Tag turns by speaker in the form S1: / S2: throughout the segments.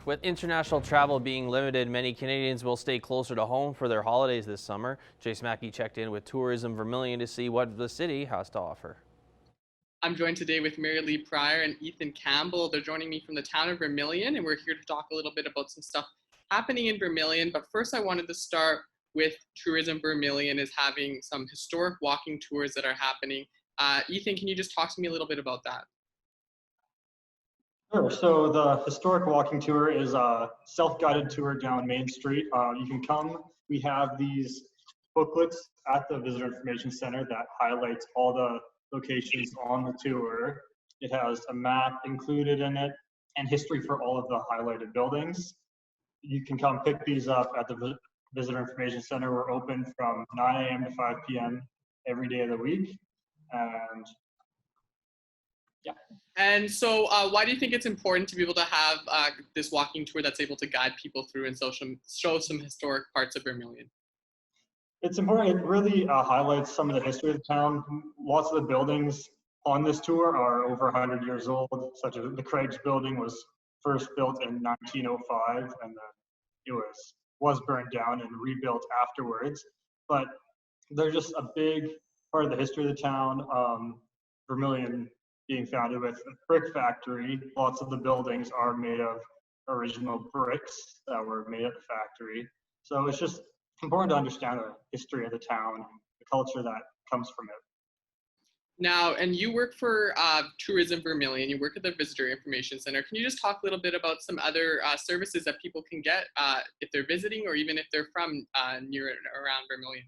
S1: With international travel being limited, many Canadians will stay closer to home for their holidays this summer. Jason Mackey checked in with Tourism Vermilion to see what the city has to offer.
S2: I'm joined today with Mary Lee Pryor and Ethan Campbell. They're joining me from the town of Vermilion, and we're here to talk a little bit about some stuff happening in Vermilion. But first, I wanted to start with Tourism Vermilion is having some historic walking tours that are happening. Ethan, can you just talk to me a little bit about that?
S3: Sure. So the historic walking tour is a self-guided tour down Main Street. You can come. We have these booklets at the Visitor Information Center that highlights all the locations on the tour. It has a map included in it and history for all of the highlighted buildings. You can come pick these up at the Visitor Information Center. We're open from 9 a.m. to 5 p.m. every day of the week. And yeah.
S2: And so why do you think it's important to be able to have this walking tour that's able to guide people through and show some historic parts of Vermilion?
S3: It's important. It really highlights some of the history of the town. Lots of the buildings on this tour are over 100 years old, such as the Craig's building was first built in 1905, and then it was burned down and rebuilt afterwards. But they're just a big part of the history of the town. Vermilion being founded with a brick factory. Lots of the buildings are made of original bricks that were made at the factory. So it's just important to understand the history of the town and the culture that comes from it.
S2: Now, and you work for Tourism Vermilion, you work at the Visitor Information Center. Can you just talk a little bit about some other services that people can get if they're visiting or even if they're from near and around Vermilion?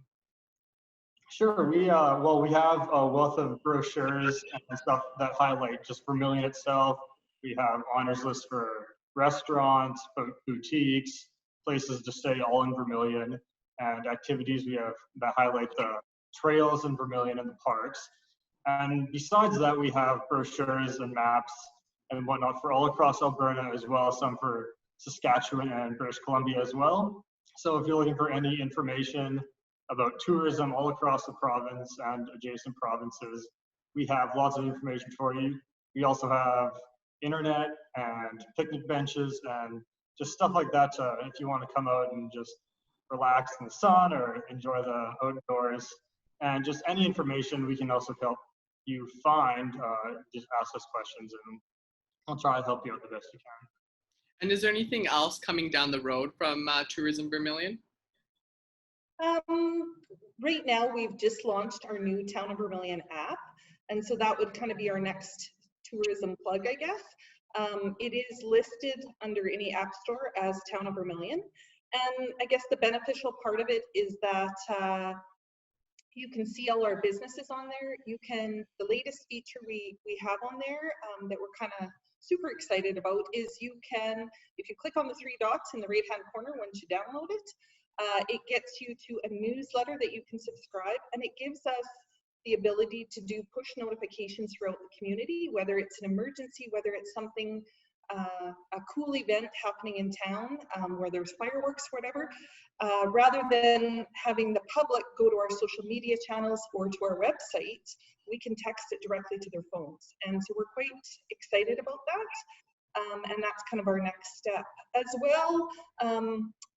S3: Sure. We have a wealth of brochures and stuff that highlight just Vermilion itself. We have honors lists for restaurants, boutiques, places to stay all in Vermilion, and activities we have that highlight the trails in Vermilion and the parks. And besides that, we have brochures and maps and whatnot for all across Alberta, as well as some for Saskatchewan and British Columbia as well. So if you're looking for any information about tourism all across the province and adjacent provinces, we have lots of information for you. We also have internet and picnic benches and just stuff like that if you want to come out and just relax in the sun or enjoy the outdoors. And just any information we can also help you find, just ask us questions and we'll try to help you out the best we can.
S2: And is there anything else coming down the road from Tourism Vermilion?
S4: Right now, we've just launched our new Town of Vermilion app, and so that would kind of be our next tourism plug, I guess. It is listed under any app store as Town of Vermilion, and I guess the beneficial part of it is that you can see all our businesses on there. The latest feature we have on there that we're kind of super excited about is you can, if you click on the three dots in the right-hand corner once you download it, it gets you to a newsletter that you can subscribe, and it gives us the ability to do push notifications throughout the community, whether it's an emergency, whether it's something, a cool event happening in town where there's fireworks, whatever, rather than having the public go to our social media channels or to our website, we can text it directly to their phones. And so we're quite excited about that. And that's kind of our next step. As well,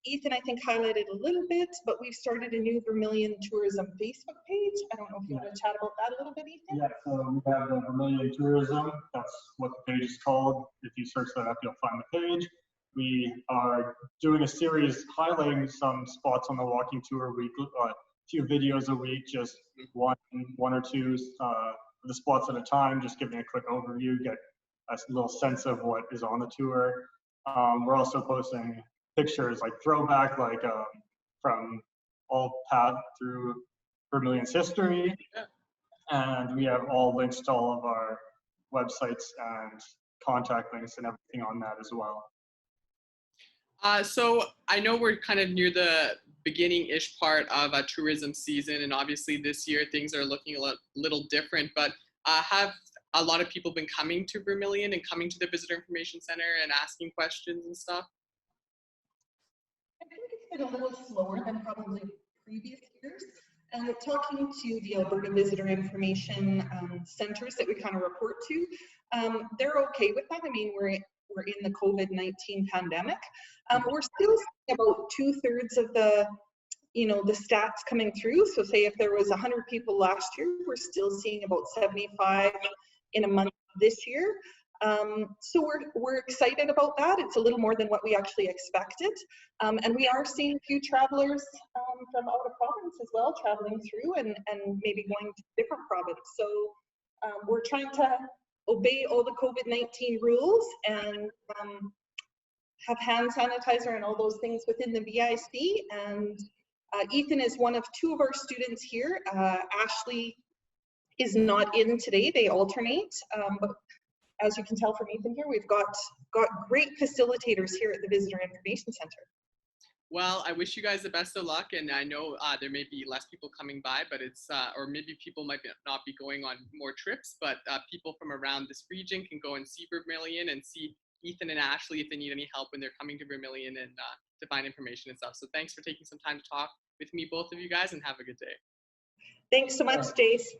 S4: Ethan, I think, highlighted a little bit, but we've started a new Vermilion Tourism Facebook page. I don't know if you want to chat about that a little bit, Ethan?
S3: Yeah, so we have the Vermilion Tourism. That's what the page is called. If you search that up, you'll find the page. We are doing a series highlighting some spots on the walking tour weekly, a few videos a week, just one or two of the spots at a time, just giving a quick overview, get a little sense of what is on the tour. We're also posting pictures like throwback, from all path through Vermilion's history. And we have all links to all of our websites and contact links and everything on that as well.
S2: So I know we're kind of near the beginning-ish part of a tourism season, and obviously this year things are looking a little different, but have a lot of people been coming to Vermilion and coming to the Visitor Information Center and asking questions and stuff?
S4: I think it's been a little slower than probably previous years. And talking to the Alberta Visitor Information centers that we kind of report to, they're okay with that. I mean, we're in the COVID-19 pandemic. We're still seeing about 2/3 of the the stats coming through. So say if there was 100 people last year, we're still seeing about 75 in a month this year. So we're excited about that. It's a little more than what we actually expected. And we are seeing a few travelers from out of province as well traveling through and maybe going to different province. So we're trying to obey all the COVID-19 rules and have hand sanitizer and all those things within the VIC. And Ethan is one of 2 of our students here. Ashley is not in today, they alternate. But as you can tell from Ethan here, we've got great facilitators here at the Visitor Information Center.
S2: Well, I wish you guys the best of luck, and I know there may be less people coming by, but it's, or maybe people might not be going on more trips, but people from around this region can go and see Vermilion and see Ethan and Ashley if they need any help when they're coming to Vermilion and to find information and stuff. So thanks for taking some time to talk with me, both of you guys, and have a good day.
S4: Thanks so much, Jace.